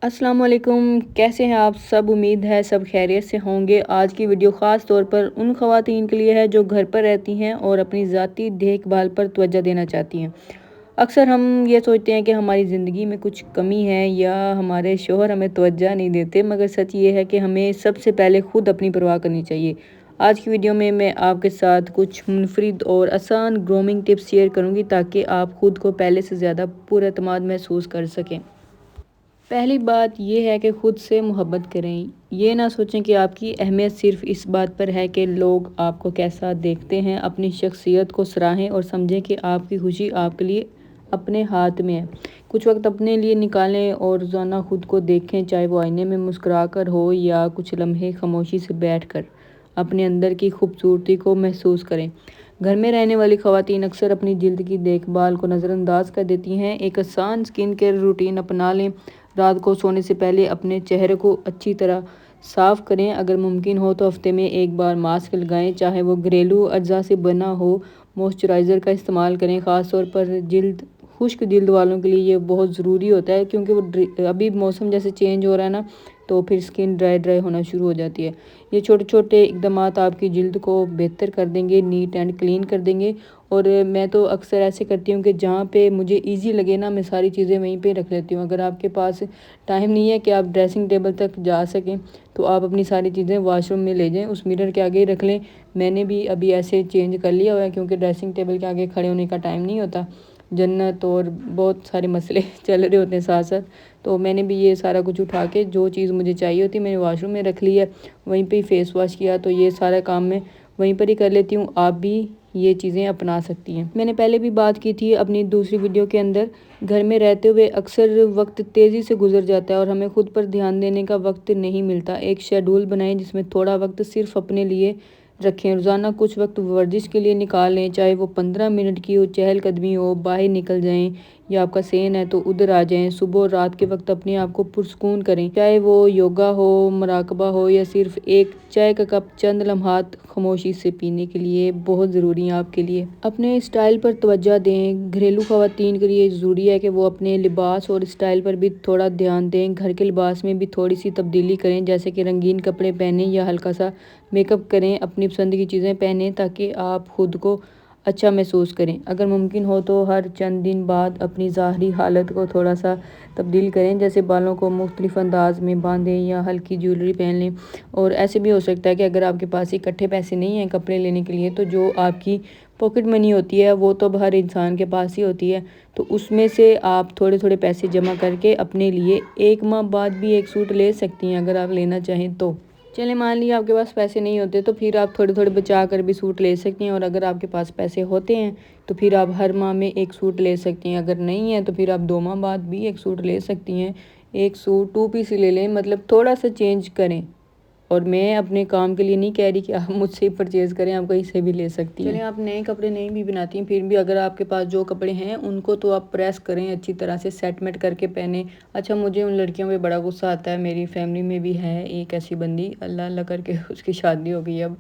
अस्सलाम वालेकुम। कैसे हैं आप सब? उम्मीद है सब खैरियत से होंगे। आज की वीडियो ख़ास तौर पर उन ख़वातीन के लिए है जो घर पर रहती हैं और अपनी ज़ाती देखभाल पर तवज्जो देना चाहती हैं। अक्सर हम ये सोचते हैं कि हमारी ज़िंदगी में कुछ कमी है या हमारे शौहर हमें तवज्जो नहीं देते, मगर सच ये है कि हमें सबसे पहले ख़ुद अपनी परवाह करनी चाहिए। आज की वीडियो में मैं आपके साथ कुछ मुनफरिद और आसान ग्रूमिंग टिप्स शेयर करूँगी ताकि आप ख़ुद को पहले से ज़्यादा पुरएतमाद महसूस कर सकें। पहली बात यह है कि ख़ुद से मोहब्बत करें। ये ना सोचें कि आपकी अहमियत सिर्फ़ इस बात पर है कि लोग आपको कैसा देखते हैं। अपनी शख्सियत को सराहें और समझें कि आपकी खुशी आपके लिए अपने हाथ में है। कुछ वक्त अपने लिए निकालें और रोज़ाना ख़ुद को देखें, चाहे वो आईने में मुस्कुरा कर हो या कुछ लम्हे खामोशी से बैठ कर अपने अंदर की खूबसूरती को महसूस करें। घर में रहने वाली ख़वातीन अक्सर अपनी जिल्द की देखभाल को नज़रअंदाज कर देती हैं। एक आसान स्किन केयर रूटीन अपना लें। रात को सोने से पहले अपने चेहरे को अच्छी तरह साफ़ करें। अगर मुमकिन हो तो हफ्ते में एक बार मास्क लगाएं, चाहे वो घरेलू अज्जा से बना हो। मॉइस्चराइज़र का इस्तेमाल करें, ख़ास तौर पर खुश्क जिल्द वालों के लिए ये बहुत ज़रूरी होता है, क्योंकि वो अभी मौसम जैसे चेंज हो रहा है ना, तो फिर स्किन ड्राई होना शुरू हो जाती है। ये छोटे छोटे इक़दामात आपकी जिल्द को बेहतर कर देंगे, नीट एंड क्लीन कर देंगे। और मैं तो अक्सर ऐसे करती हूँ कि जहाँ पे मुझे इजी लगे ना, मैं सारी चीज़ें वहीं पे रख लेती हूँ। अगर आपके पास टाइम नहीं है कि आप ड्रेसिंग टेबल तक जा सकें, तो आप अपनी सारी चीज़ें वॉशरूम में ले जाएं, उस मिरर के आगे ही रख लें। मैंने भी अभी ऐसे चेंज कर लिया हुआ है, क्योंकि ड्रेसिंग टेबल के आगे खड़े होने का टाइम नहीं होता। जन्नत और बहुत सारे मसले चल रहे होते हैं साथ साथ, तो मैंने भी ये सारा कुछ उठा के जो चीज़ मुझे चाहिए होती है मैंने वॉशरूम में रख ली है, वहीं पे ही फेस वॉश किया, तो ये सारा काम मैं वहीं पर ही कर लेती हूँ। आप भी ये चीज़ें अपना सकती हैं। मैंने पहले भी बात की थी अपनी दूसरी वीडियो के अंदर, घर में रहते हुए अक्सर वक्त तेज़ी से गुजर जाता है और हमें खुद पर ध्यान देने का वक्त नहीं मिलता। एक शेड्यूल बनाएं जिसमें थोड़ा वक्त सिर्फ अपने लिए रखें। रोज़ाना कुछ वक्त वर्जिश के लिए निकाल लें, चाहे वो 15 मिनट की हो, चहलकदमी हो, बाहर निकल जाएं, या आपका सेहन है तो उधर आ जाएं। सुबह और रात के वक्त अपने आप को पुरसकून करें, चाहे वो योगा हो, मुराकबा हो, या सिर्फ एक चाय का कप चंद लम्हात खामोशी से पीने के लिए बहुत ज़रूरी है आपके लिए। अपने स्टाइल पर तवज्जो दें। घरेलू ख़वातीन के लिए ज़रूरी है कि वो अपने लिबास और स्टाइल पर भी थोड़ा ध्यान दें। घर के लिबास में भी थोड़ी सी तब्दीली करें, जैसे कि रंगीन कपड़े पहनें या हल्का सा मेकअप करें। अपनी पसंद की चीज़ें पहनें ताकि आप खुद को अच्छा महसूस करें। अगर मुमकिन हो तो हर चंद दिन बाद अपनी ज़ाहरी हालत को थोड़ा सा तब्दील करें, जैसे बालों को मुख्तलिफ अंदाज में बांधें या हल्की ज्वेलरी पहन लें। और ऐसे भी हो सकता है कि अगर आपके पास इकट्ठे पैसे नहीं हैं कपड़े लेने के लिए, तो जो आपकी पॉकेट मनी होती है वो तो हर इंसान के पास ही होती है, तो उसमें से आप थोड़े थोड़े पैसे जमा करके अपने लिए एक माह बाद भी एक सूट ले सकती हैं, अगर आप लेना चाहें तो। चलें, मान लिया आपके पास पैसे नहीं होते, तो फिर आप थोड़े थोड़े बचा कर भी सूट ले सकती हैं। और अगर आपके पास पैसे होते हैं तो फिर आप हर माह में एक सूट ले सकती हैं। अगर नहीं है तो फिर आप 2 माह बाद भी एक सूट ले सकती हैं। एक सूट 2 पीस ही ले लें, मतलब थोड़ा सा चेंज करें। और मैं अपने काम के लिए नहीं कह रही कि आप मुझसे ही परचेज़ करें, आप कहीं से भी ले सकती हैं। चलिए, आप नए कपड़े नहीं भी बनाती हैं, फिर भी अगर आपके पास जो कपड़े हैं उनको तो आप प्रेस करें, अच्छी तरह से सेटमेंट करके पहने। अच्छा, मुझे उन लड़कियों पे बड़ा गुस्सा आता है, मेरी फैमिली में भी है एक ऐसी बंदी, अल्लाह अल्लाह करके उसकी शादी हो गई। अब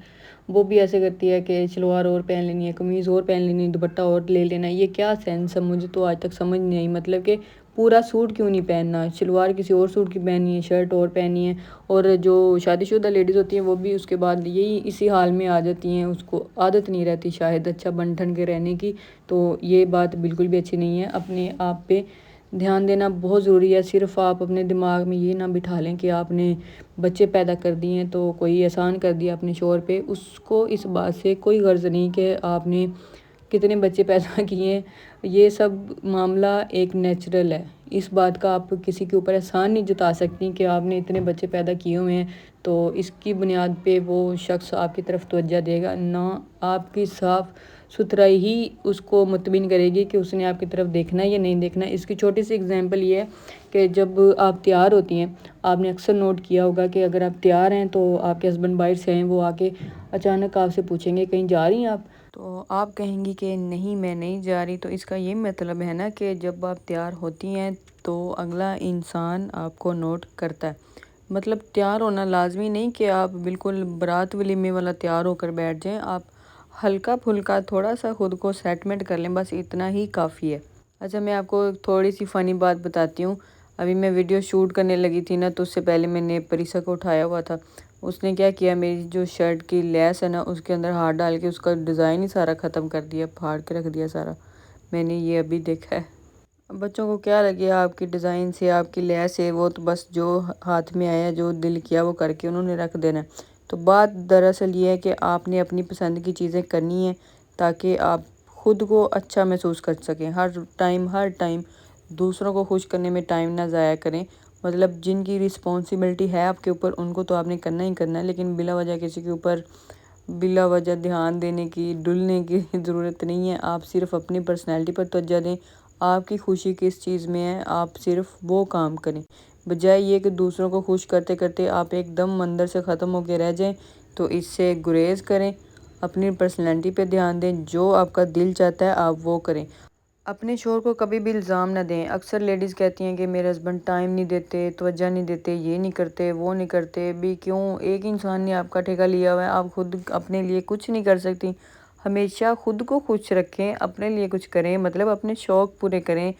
वो भी ऐसे करती है कि शलवार और पहन लेनी है, कमीज़ और पहन लेनी है, दुपट्टा और ले लेना है। ये क्या सेंस है, मुझे तो आज तक समझ नहीं आई। मतलब कि पूरा सूट क्यों नहीं पहनना, शलवार किसी और सूट की पहनी है, शर्ट और पहनी है। और जो शादीशुदा लेडीज़ होती हैं वो भी उसके बाद यही इसी हाल में आ जाती हैं, उसको आदत नहीं रहती शायद अच्छा बन ठन के रहने की। तो ये बात बिल्कुल भी अच्छी नहीं है। अपने आप पे ध्यान देना बहुत ज़रूरी है। सिर्फ आप अपने दिमाग में ये ना बिठा लें कि आपने बच्चे पैदा कर दिए हैं तो कोई एहसान कर दिया अपने शौहर पे, उसको इस बात से कोई गर्ज नहीं कि आपने कितने बच्चे पैदा किए हैं। ये सब मामला एक नेचुरल है, इस बात का आप किसी के ऊपर एहसान नहीं जता सकती कि आपने इतने बच्चे पैदा किए हुए हैं, तो इसकी बुनियाद पे वो शख्स आपकी तरफ तवज्जो देगा ना। आपकी साफ़ सुथराई ही उसको मुतमिन करेगी कि उसने आपकी तरफ देखना है या नहीं देखना। इसकी छोटी सी एग्जांपल ये है कि जब आप तैयार होती हैं, आपने अक्सर नोट किया होगा कि अगर आप तैयार हैं तो आपके हस्बैंड बाहर से हैं, वो आके अचानक आपसे पूछेंगे कहीं जा रही हैं आप, तो आप कहेंगी कि नहीं मैं नहीं जा रही। तो इसका ये मतलब है ना कि जब आप तैयार होती हैं तो अगला इंसान आपको नोट करता है। मतलब तैयार होना लाजमी नहीं कि आप बिल्कुल बारात वलीमे वाला तैयार होकर बैठ जाएं, आप हल्का फुल्का थोड़ा सा खुद को सेटमेंट कर लें, बस इतना ही काफ़ी है। अच्छा, मैं आपको थोड़ी सी फ़नी बात बताती हूँ। ابھی میں ویڈیو شوٹ کرنے لگی تھی نا، تو اس سے پہلے میں نے پریسا کو اٹھایا ہوا تھا. اس نے کیا کیا، میری جو شرٹ کی لیس ہے نا اس کے اندر ہاتھ ڈال کے اس کا ڈیزائن ہی سارا ختم کر دیا، پھاڑ کے رکھ دیا سارا. میں نے یہ ابھی دیکھا ہے. بچوں کو کیا لگے آپ کی ڈیزائن سے، آپ کی لیس ہے، وہ تو بس جو ہاتھ میں آیا، جو دل کیا وہ کر کے انہوں نے رکھ دینا. تو بات دراصل یہ ہے کہ آپ نے اپنی پسند کی چیزیں کرنی ہیں تاکہ آپ خود کو اچھا محسوس کر سکیں. ہر ٹائم دوسروں کو خوش کرنے میں ٹائم نہ ضائع کریں. مطلب جن کی رسپانسبلٹی ہے آپ کے اوپر ان کو تو آپ نے کرنا ہی کرنا ہے، لیکن بلا وجہ کسی کے اوپر بلا وجہ دھیان دینے کی، ڈلنے کی ضرورت نہیں ہے. آپ صرف اپنی پرسنالٹی پر توجہ دیں. آپ کی خوشی کس چیز میں ہے، آپ صرف وہ کام کریں، بجائے یہ کہ دوسروں کو خوش کرتے کرتے آپ ایک دم اندر سے ختم ہو کے رہ جائیں. تو اس سے گریز کریں، اپنی پرسنالٹی پہ دھیان دیں، جو آپ کا دل چاہتا ہے آپ وہ کریں. اپنے شوہر کو کبھی بھی الزام نہ دیں. اکثر لیڈیز کہتی ہیں کہ میرے ہسبینڈ ٹائم نہیں دیتے، توجہ نہیں دیتے، یہ نہیں کرتے، وہ نہیں کرتے. بھی کیوں؟ ایک انسان نے آپ کا ٹھیکہ لیا ہوا ہے، آپ خود اپنے لیے کچھ نہیں کر سکتی. ہمیشہ خود کو خوش رکھیں، اپنے لیے کچھ کریں، مطلب اپنے شوق پورے کریں.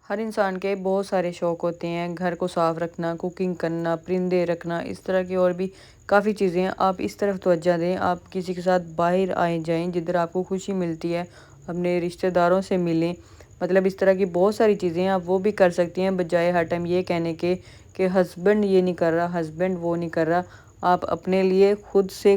ہر انسان کے بہت سارے شوق ہوتے ہیں، گھر کو صاف رکھنا، کوکنگ کرنا، پرندے رکھنا، اس طرح کی اور بھی کافی چیزیں ہیں. آپ اس طرف توجہ دیں. آپ کسی کے ساتھ باہر آئے جائیں جدھر آپ کو خوشی ملتی ہے، اپنے رشتہ داروں سے ملیں. مطلب اس طرح کی بہت ساری چیزیں ہیں، آپ وہ بھی کر سکتی ہیں، بجائے ہر ٹائم یہ کہنے کے کہ ہسبینڈ یہ نہیں کر رہا، ہسبینڈ وہ نہیں کر رہا. آپ اپنے لیے خود سے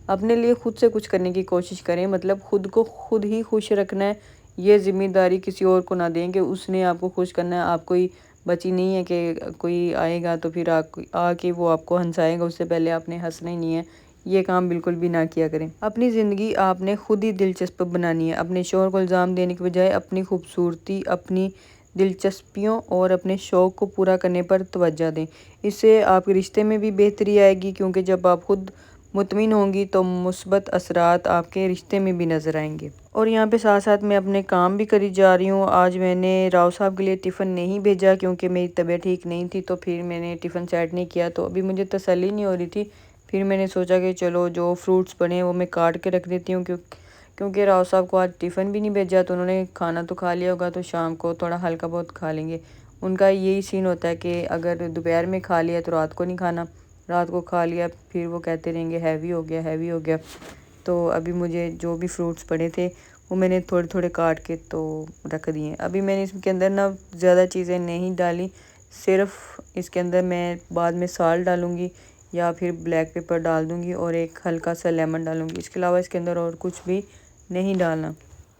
اپنے لیے خود سے کچھ کرنے کی کوشش کریں. مطلب خود کو خود ہی خوش رکھنا ہے. یہ ذمہ داری کسی اور کو نہ دیں کہ اس نے آپ کو خوش کرنا ہے. آپ کوئی بچی نہیں ہے کہ کوئی آئے گا تو پھر آ کے وہ آپ کو ہنسائے گا، اس سے پہلے آپ نے ہنسنا ہی نہیں ہے. یہ کام بالکل بھی نہ کیا کریں. اپنی زندگی آپ نے خود ہی دلچسپ بنانی ہے. اپنے شوہر کو الزام دینے کے بجائے اپنی خوبصورتی، اپنی دلچسپیوں اور اپنے شوق کو پورا کرنے پر توجہ دیں. اس سے آپ کے رشتے میں بھی بہتری آئے گی، کیونکہ جب آپ خود مطمئن ہوں گی تو مثبت اثرات آپ کے رشتے میں بھی نظر آئیں گے. اور یہاں پہ ساتھ ساتھ میں اپنے کام بھی کری جا رہی ہوں. آج میں نے راؤ صاحب کے لیے ٹفن نہیں بھیجا کیونکہ میری طبیعت ٹھیک نہیں تھی، تو پھر میں نے ٹفن سیٹ نہیں کیا. تو ابھی مجھے تسلی نہیں ہو رہی تھی. پھر میں نے سوچا کہ چلو جو فروٹس پڑے ہیں وہ میں کاٹ کے رکھ دیتی ہوں، کیونکہ راؤ صاحب کو آج ٹفن بھی نہیں بھیجا، تو انہوں نے کھانا تو کھا لیا ہوگا، تو شام کو تھوڑا ہلکا بہت کھا لیں گے. ان کا یہی سین ہوتا ہے کہ اگر دوپہر میں کھا لیا تو رات کو نہیں کھانا، رات کو کھا لیا پھر وہ کہتے رہیں گے ہیوی ہو گیا، ہیوی ہو گیا. تو ابھی مجھے جو بھی فروٹس پڑے تھے وہ میں نے تھوڑے تھوڑے کاٹ کے تو رکھ دیے. ابھی میں نے اس کے اندر نا زیادہ چیزیں نہیں ڈالی، صرف اس کے اندر میں بعد میں سالٹ ڈالوں گی یا پھر بلیک پیپر ڈال دوں گی اور ایک ہلکا سا لیمن ڈالوں گی. اس کے علاوہ اس کے اندر اور کچھ بھی نہیں ڈالنا.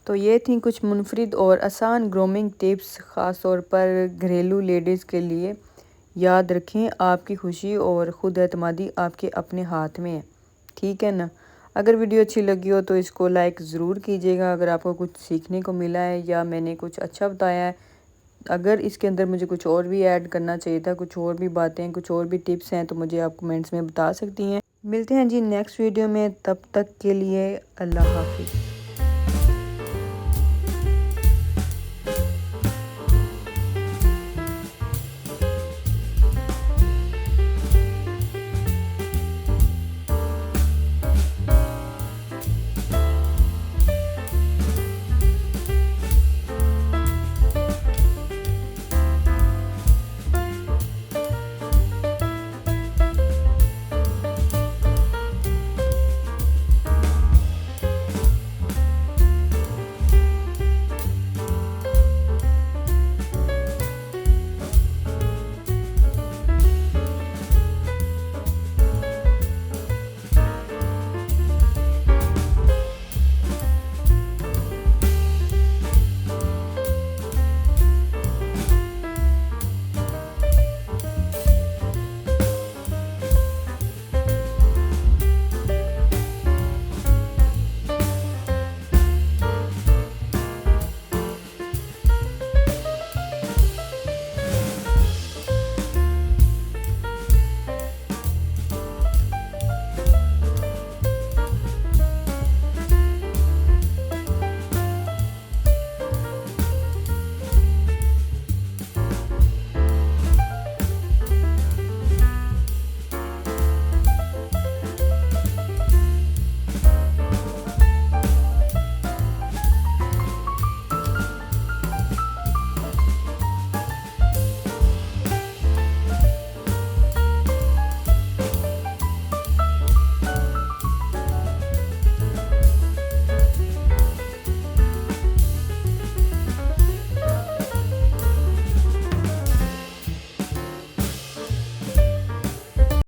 تو یہ تھیں کچھ منفرد اور آسان گرومنگ ٹپس، خاص طور پر گھریلو لیڈیز کے لیے. یاد رکھیں، آپ کی خوشی اور خود اعتمادی آپ کے اپنے ہاتھ میں ہے. ٹھیک ہے نا؟ اگر ویڈیو اچھی لگی ہو تو اس کو لائک ضرور کیجیے گا. اگر آپ کو کچھ سیکھنے کو ملا ہے یا میں نے کچھ اچھا بتایا ہے، اگر اس کے اندر مجھے کچھ اور بھی ایڈ کرنا چاہیے تھا، کچھ اور بھی باتیں، کچھ اور بھی ٹپس ہیں، تو مجھے آپ کمنٹس میں بتا سکتی ہیں. ملتے ہیں جی نیکسٹ ویڈیو میں. تب تک کے لیے اللہ حافظ.